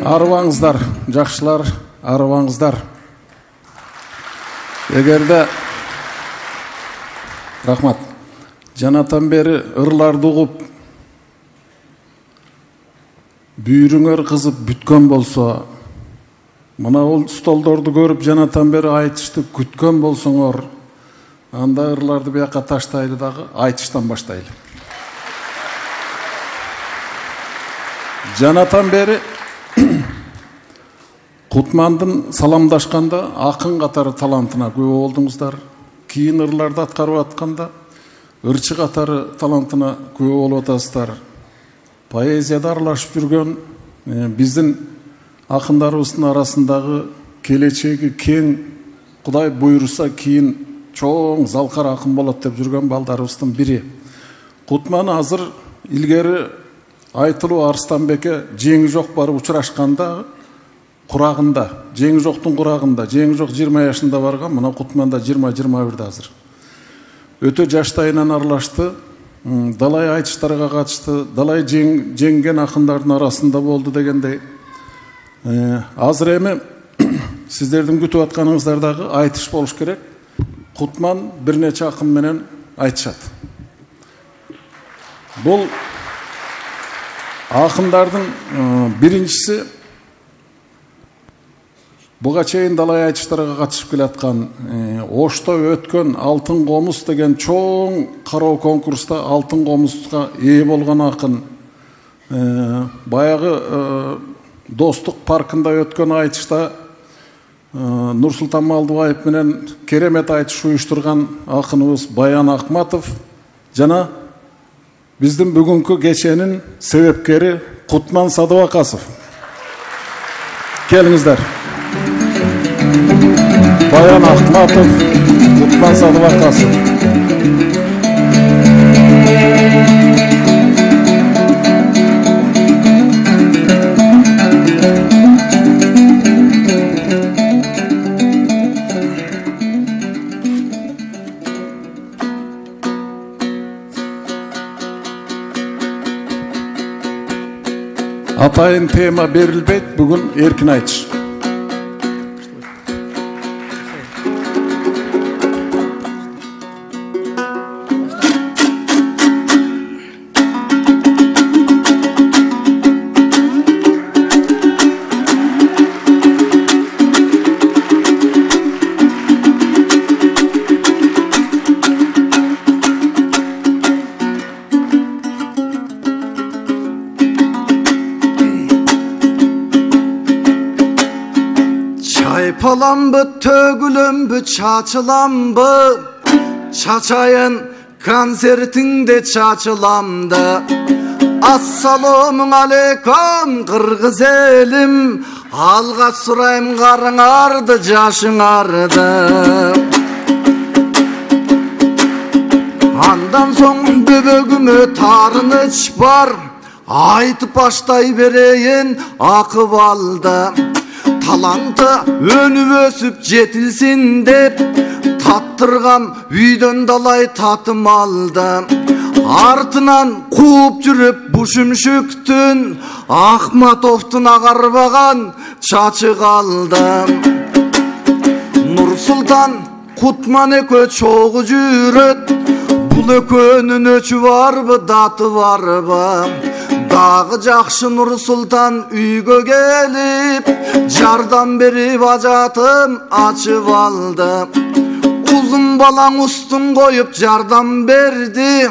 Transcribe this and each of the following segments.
Арыбаңыздар, жакшылар, арыбаңыздар. Эгерде рахмат. Жанатан бери ырларды угуп, бүйрүңөр кызып бүткөн болсо, мына ол столдорду көрүп жанатан бери айтышты күткөн болсоңор, анда ырларды бияка таштайлы дагы айтыштан баштайлы. Жанатан бери Кутмандын саламдашканда акын катары талантына күбө болдуңуздар. Кийин ырларды аткарып атканда ырчы катары талантына күбө болуп атасыздар. Поэзияда аралашып жүргөн биздин акындарыбыздын арасындагы келечеги кең, Кудай буйруса кийин чоң залкар акын болот деп жүргөн балдарыбыздын бири. Кутман азыр илгери айтылуу Арстанбекке жеңи жок барып учурашканда курагында, жеңи жоктун курагында, жеңи жок 20 жашында барган, мына Кутманда 20-21 азыр. Өтө жаштайынан аралашты, далай айтыштарга катышты, далай жеңген акындардын арасында болду дегендей. Азыр эми сиздердин күтүп атканыңыздардагы айтыш болуш керек. Кутман бир нече акын менен айтышат. Бул акындардын биринчиси буга чейин далай айтыштарга катышып келаткан, Ошто өткөн Алтын комуз деген чоң кароо конкурста Алтын комузга ээ болгон акын. Баягы Достук паркында өткөн айтышта Нурсултан Малдыбаев менен керемет айтыш уюштурган акыныбыз Баян Акматов жана биздин бүгүнкү кеченин себепкери Кутман Садыбакасов. Келиңиздер. Баян Акматов, Кутман Садыбакасов. Атайын тема берилбейт, бүгүн эркин айтыш. Çaypalanbı, tögülümbü, çaçılambı, çaçayın konsertinde çaçılamdı. Assalamun aleykum Kırgız elim, alga surayım karın ardı, yaşın ardı. Andan son böbögümü tarınıç var, aytıp baştay bereyin akıp aldı. Talantı önüp ösüp jetilsin dep, tattırgam üydön dalay tatım aldım. Артынан кууп жүрүп bu шүмшүктүн Ахматовдун агарбаган чачы калдым. Нурсултан Кутман экөө чогуу жүрөт, бул экөөнүн өчү барбы, даты барбы? Дагы жакшы Нурсултан үйгө келип, жардам берип ажатым ачып алды. Узун балаң устун коюп жардам берди,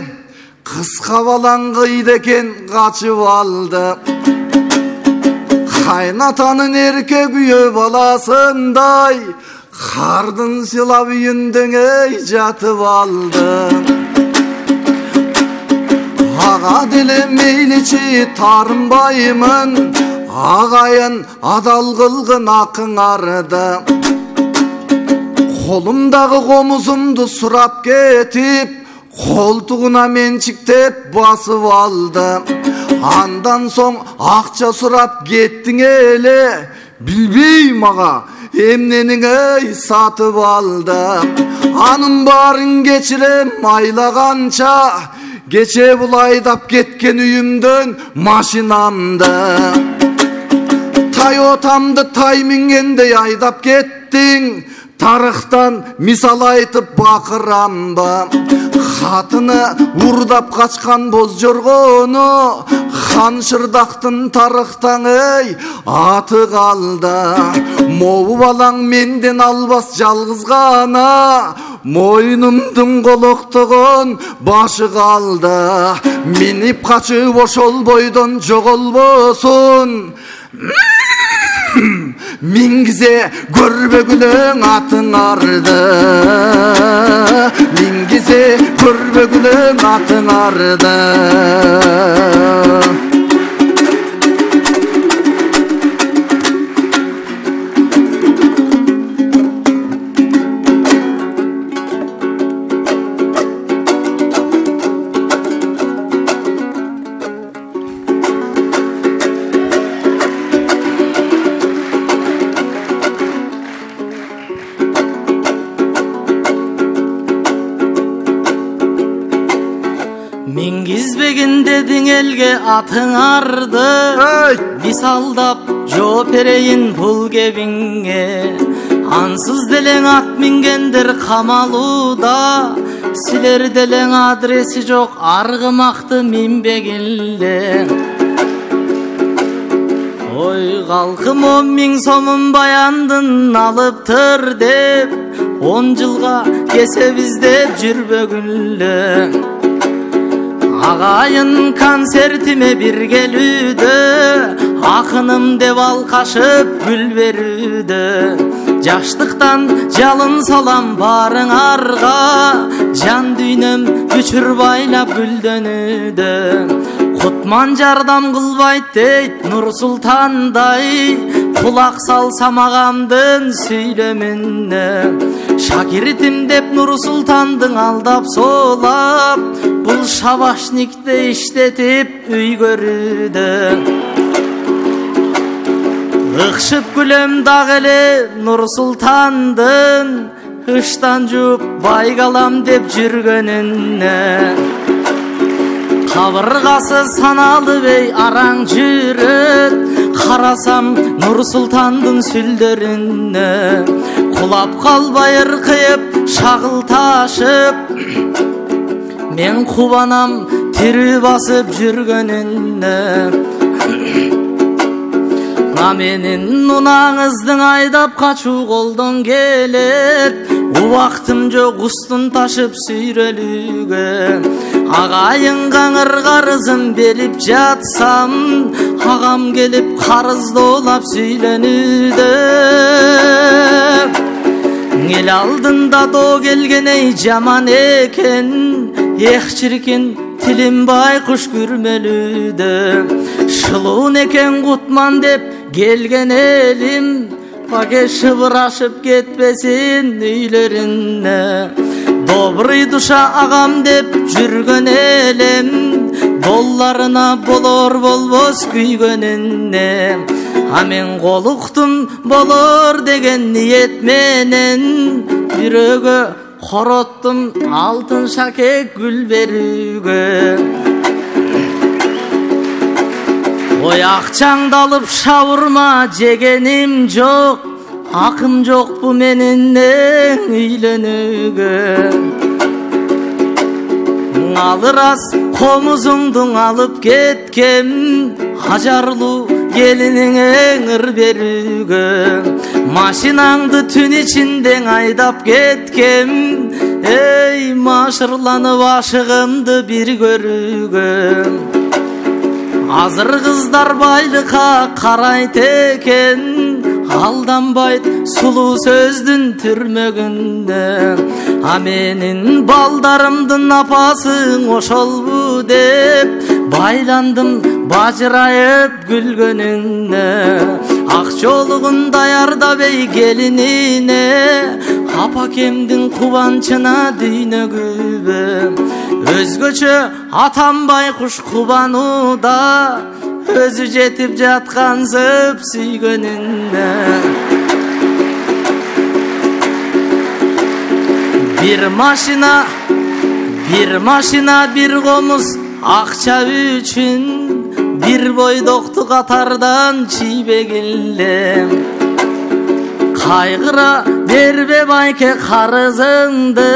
кыска балаң кыйды экен качып алды. Кайнатанын эрке күйөө баласындай, кардын сыйлап үйүндөңөй жатып алды. Ага деле мейличи тарынбаймын, агайын адал кылгын акыңарды. Колумдагы комузумду сурап кетип, колтугуна менчиктеп басып алды. Андан соң акча сурап кеттиң эле, билбейм ага эмнениң эй сатып алды. Анын баарын кечирем айлаганча, Geçe bul aydap ketken üyümdön maşinamdı. Toyota'mdı tay mingende aydap kettin. Tarıktan misal aytıp bakıramdı. Hatını urdap kaçkan boz jorgonu. Хан Шырдақтын тарықтан ey аты қалды. Моу балаң менден албас жалғыз ғана. Мойнымдың қолоқтығын башы қалды. Минип қачып ошол бойдон жоголбосун. Мингизе көрбөгүлөң атыңарды. Мингизе көрбөгүлөң атыңарды. Мингизбегин дедиң элге атыңарды. Мисалдап жооп берейин бул кебиңе. Ансыз делең ат мингендер камалууда. Силер делең адреси жок аргымакты минбегилде. Ой калкым 10 000 сомун баяндын алыптыр деп 10 жылга кесебиз деп жүрбөгүллө. Агайын концертиме бир келүүдө, акыным деп алкашып гүл берүүдө. Жаштыктан жалын салам барыңарга, жан дүйнөм күчүр байлап гүлдөнүүдө. Кутман жардам кылбайт дейт Нурсултандай, кулак салсам агамдын сүйлөмүнө. Шакиртим деп Нурсултандың алдап солап, бул шабашникте иштетип үй көрүүдө. Ыкшып күлөм дагы эле Нурсултандын, ыштан жууп байгалам деп жүргөнүнө. Кабыргасы саналды бей араң жүрөт, карасам Нурсултандын сүлдөрүнө. Кулап калбай ыркыйып шагыл ташып, мен кубанам тирүү басып жүргөнүнө. Менин унаңыздың айдап качуу колдон келет. Убактым жок устун ташып сүйрөлүүгө. Агайынга карызын берип жатсам, агам келип карыздоолап сүйлөнүүдө. Эл алдында доо келген эй жаман экен. Эх чиркин тилим байкуш күрмөлүүдө. Шылуун экен Кутман деп келген элим, паке шыбырашып кетпесин үйлөрүнө. Добрый душа агам деп жүргөн элем, долларына болор болбос күйгөнүнө. А мен колуктум болор деген ниет менен, бирөөгө короттум алтын шакек гүл берүүгө. Ой акчаңды алып шавурма жегеним жок, акым жок бу менин үйлөнүүгө. Алыр аз комузуңдуң алып кеткем, ажарлуу келиниңе ыр берүүгө. Машинаңды түн ичинде айдап кеткем, эй машырланып ашыгымды бир көрүүгө. Азыр кыздар байлыкка карайт экен, алданбайт сулуу сөздүн түрмөгүндө. А менин балдарымдын апасың ошолбу деп, байландым бажырайып күлгөнүнө. Акчолугун даярдап эй келинине, апакемдин кубанчына дүйнө күбө. Өзгөчө атам байкуш кубанууда, өзү жетип жаткансып сүйгөнүнө. Bir maşina bir komuz akça üçün, bir boydoktu katardan çiybegillem. Kaygıra berbe bayke karızındı,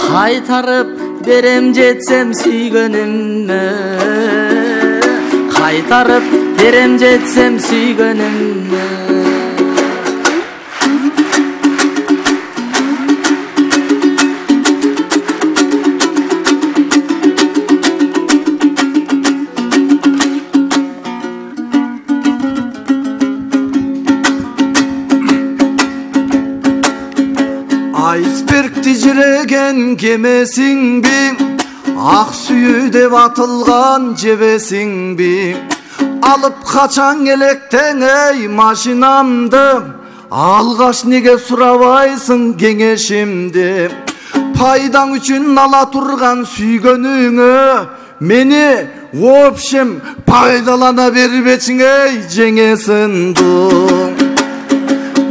kaytarıp berem jetsem süygönümne. Kaytarıp berem jetsem süygönümne. Iceberg tijiregen kemesin bi, ak suyu dep atılgan jebesin bi. Alıp kaçan elekten ey maşinamdı, algaç nege surabaysın kеңешimди. Пайдаң üçün ала турган süygönüңө meni общем пайдалана бербечиң ey жеңесиндум.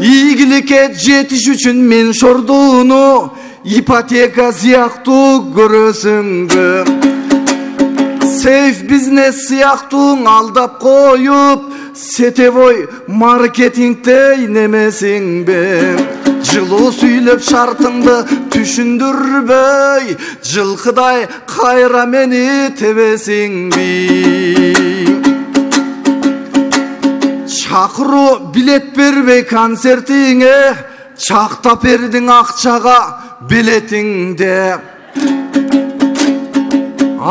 İyilikке jetiş üçün men şorduunu ipoteka siyaqtуу görөsүңбү. Safe business siyaqtуу aldap koyup сетевой маркетингте немесиңби. Жылуу сүйлөп шартыңды түшүндүрбөй, жылкыдай кайра мени тебесиңби. Çakırı bilet berбей konsertiңе, çактап бердиң акчага билетиңде.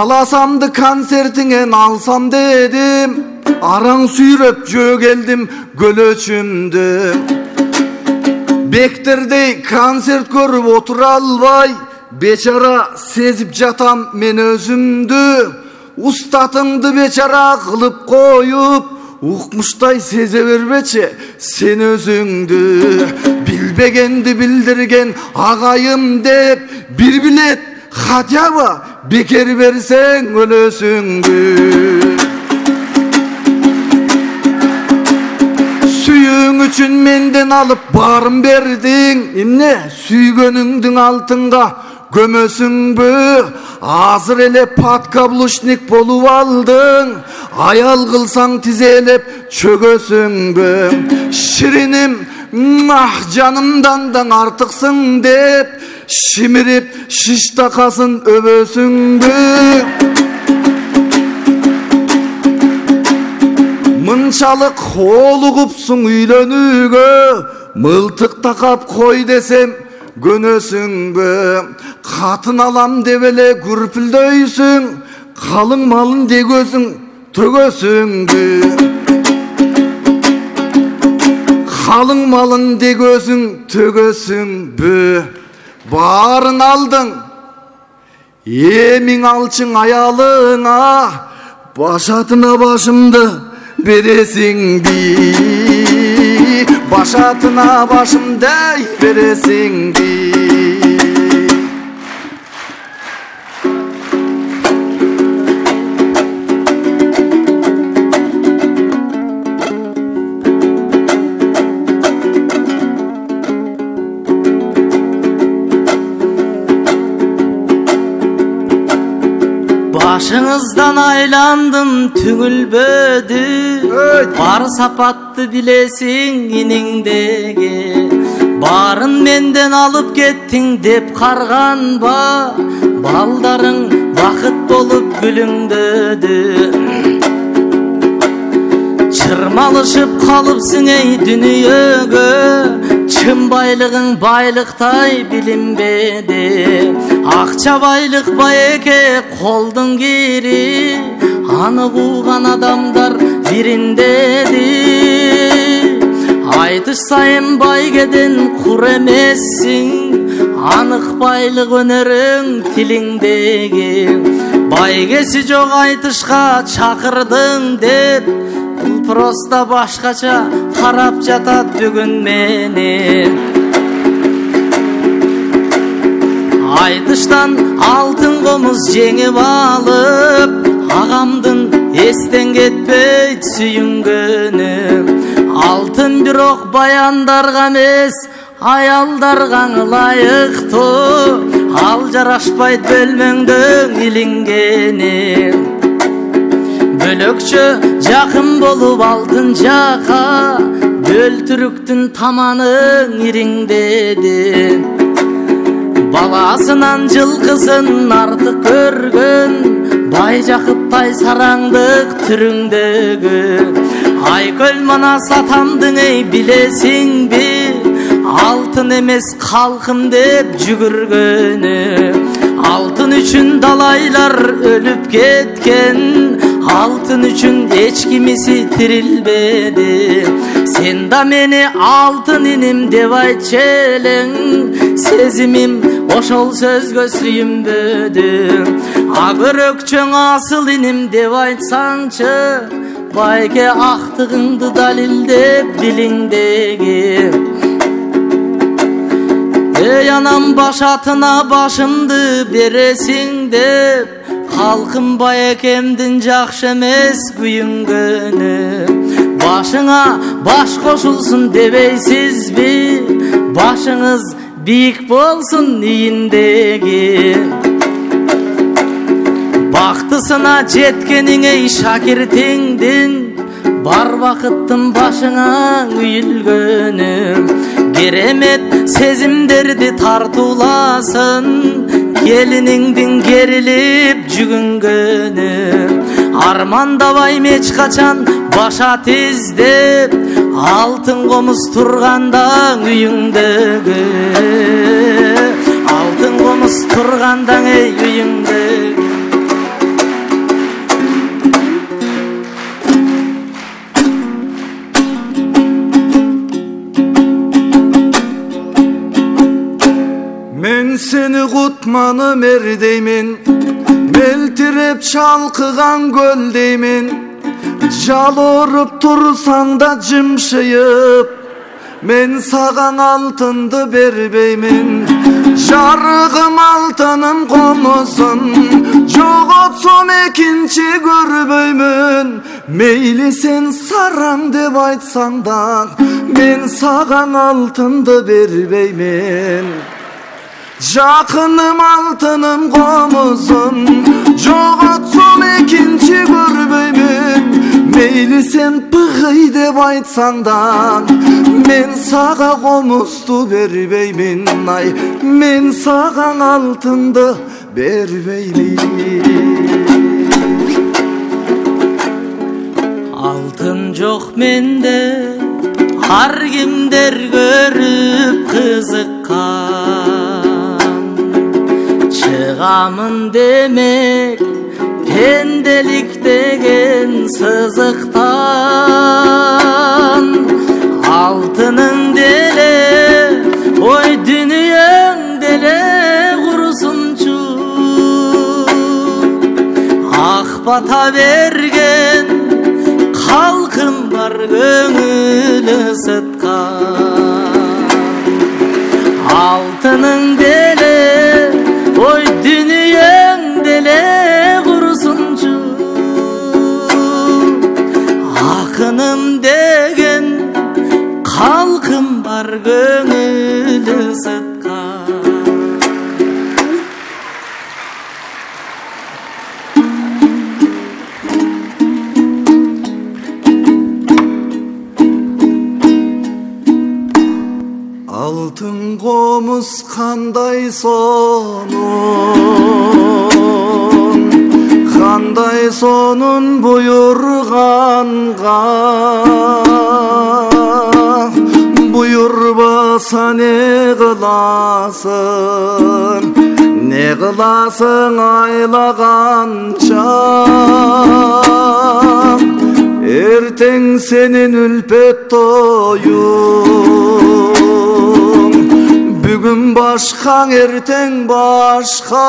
Alasамды konsertiңен алсам дедим, араң сүйрөп жөө келдим көлөчүмдү. Бектердей концерт көрүп отура албай, бечара сезип жатам мен өзүмдү. Устатыңды бечара кылып коюп, укмуштай сезе бербечи сен өзүңдү. Билбегенди билдирген агайым деп, бир билет хотя бы бекер берсең өлөсүңдү. Сүйүң үчүн менден алып барым бердиң, эмне сүйгөнүңдүң алтынга көмөсүңбү? Азыр эле подкаблучник болуп алдың, аял кылсаң тизелеп чөгөсүңбү? Шириним, жанымдан да артыксың деп, шимирип шиш такасын өбөсүңбү? Мынчалык олугупсуң үйлөнүүгө, мылтык такап кой десем көнөсүңбү? Катын алам деп эле күрпүлдөйсүң, калың малын дегөсүң төгөсүңбү? Калың малын дегөсүң төгөсүңбү? Барын алдың, эмиң алчың аялыңа, башатына башымды бересиңби? Башатына башымды бересиңби? Başыңыздан айландым түңүлбөдү, бар сапатты билесиң иниңдеги. Барын менден алып кеттиң деп карганба, балдарың бакыт болуп күлүңдөдү. Чырмалышып калыпсың эй дүнүйөгө, чын байлыгың байлыктай билинбеди. Акча байлык байеке колдун кири, аны кууган адамдар бириндеди. Айтыш сайын байгеден кур эмессиң, анык байлык өнөрүң тилиңдеги. Байгеси жок айтышка чакырдың деп, просто башкача карап жатат бүгүн мени. Айтыштан алтын комуз жеңип алып, агамдын эстен кетпейт сүйүнгөнү. Алтын бирок баяндарга эмес, аялдарга ылайыктуу. ал жарашпайт бөлмөңдөң илингени. Бөлөкчө жакын болуп алтын жака, бөлтүрүктүн таманын ириңдеди. Баласынан жылкысын артык көргөн, бай жакыптай сараңдык түрүңдөгү. Айкөл манас атамдың эй билесиңби, алтын эмес калкым деп жүгүргөнү. Алтын үчүн далайлар өлүп кеткен, алтын үчүн эч кимиси тирилбеди. Сен да мени алтын иним деп айтчы элең, сезимим ошол сөзгө сүйүнбөдү. Ак өрөкчөң асыл иним деп айтсаңчы, байке актыгыңды далилдеп дилиңдеги. Эй анам баш атына башымды бересиң деп, калкым байекемдин жакшы эмес күйүнгөнү. Башыңа баш кошулсун дебейсизби, башыңыз бийик болсун ийиндеги. Бактысына жеткениңе шакиртиңдин, бар бакыттын башыңа үйүлгөнү. Керемет сезимдерди тартууласын, келиниңдин керилип жүгүнгөнү. Армандабайм эч качан башат издеп, алтын комуз турганда үйүңдөгү. Алтын комуз турганда эй үйүңдөгү. Мен seni kutmanım erdeymin, meltirep çalkıgan göldeymin. Jal orup tursan da jımşıyıp, men sagan altındı berbeymin. Jarıgım altının komusun, jogotsum ekinci görbeymin. Meyli sen saran dep aytsan da, men sagan altındı berbeymin. Jakınım altınım komuzum, jogotsum ekinci görbeymin. Meyli sen bıgıy dep aytsan da, men saga komuzdu berbeymin. Ay, men sagan altındı berbeymin. Altın jok mende, har kimder görüp kızıkkan. Çıgamın demek pendelik degen sızıktan. Altının dele, oy dünyan dele kurusunçu. Ak bata vergen halkım var gönül ısıtkan. Altının dele, oy dünyan dele kurusuncu. Akınım degen halkım var gönül ısıtkan. Altın komuz kanday sonun, kanday sonun buyurganга. Buyurbasa ne kılasın, ne kılasın aylagança. Erten senin ülpet toyun, bugün başkan erten başkan.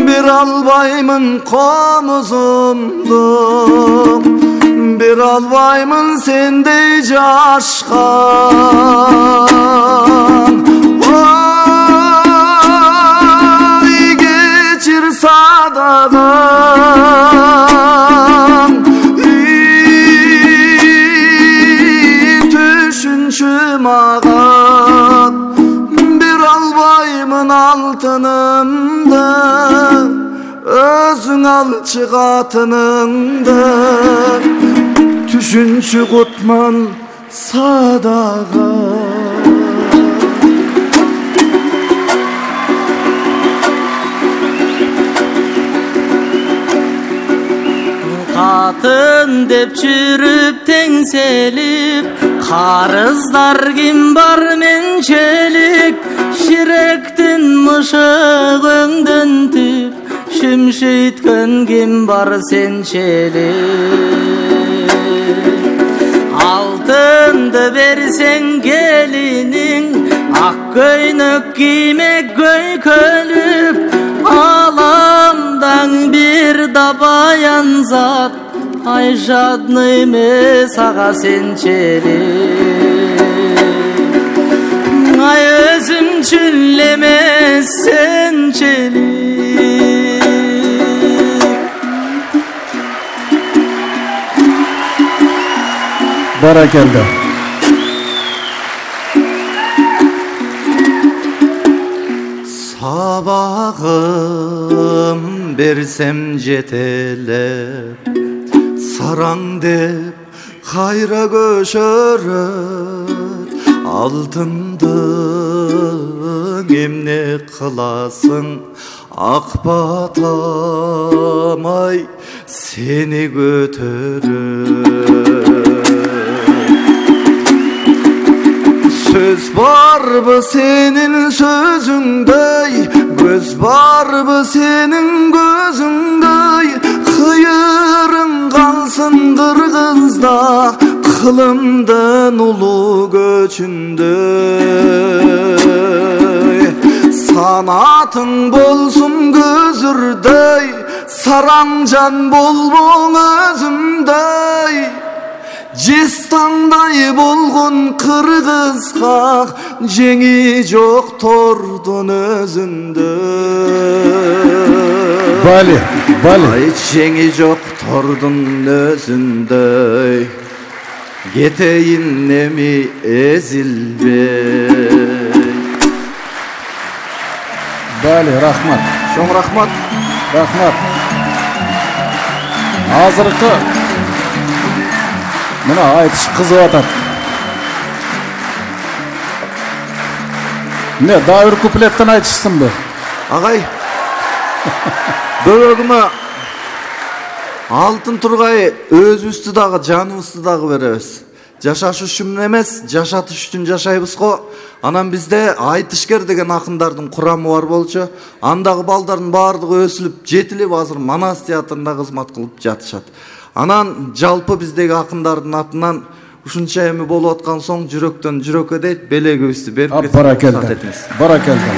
Bir albaymın komuzumdum, bir albaymın sende caşkan. Vay geçir sadadan, düşünçüm ağa. Bir чыгатыныңды түшүнчү кутман садага. Kатын деп жүрүp теңселип, карыздар ким бар менчелик, ширектин мышыгыңдын түп, шимшейткөн ким бар сенчелик. Алтынды берсең келиниң, ак көйнөк киймек көйкөлүп, аламдаң бир да баян зат, ай жадный эмес ага сенчелик. Ай өзүмчүл эмес сенчелик. Barakallah. Sabahım bersem jetelep, sarang dep kayra köşöröt, altındın emne kılasın, akbatamay seni götürür. Söz var mı senin sözünde, göz var mı senin gözünde, hıyırın kalsın Kırgızda, kılımdan ulu göçünde. Sanatın bolsun gözürde, sarancan bolmon özümde. Jistanday bolgun Kırgızga, jengi jok tordun özünde. Bali. Ay jengi jok tordun özünde. Geteyin nemi ezilbey. Bali, rahmat. Şoň rahmat. Rahmat. Hazırkı mına aytiş kızıp atat. Ne, daha bir kupletten aytışsın bu. Agay, bölөгүмө алтын тургай өзүбүздү дагы жаныбызды дагы беребиз. Жашаш үчүн эмес, жашатыш үчүн жашайбыз го. Анан бизде айтышкер деген акындардын курамы бар болчу. Андагы балдардын баардыгы өсүлүп, жетилип азыр Манас театрында кызмат кылып жатышат. Анан жалпы биздеги акындардын атынан ушунча эми болуп аткан соң жүрөктөн жүрөккө дейт, белегибизди берип кетип. Barakallah. Barakallah.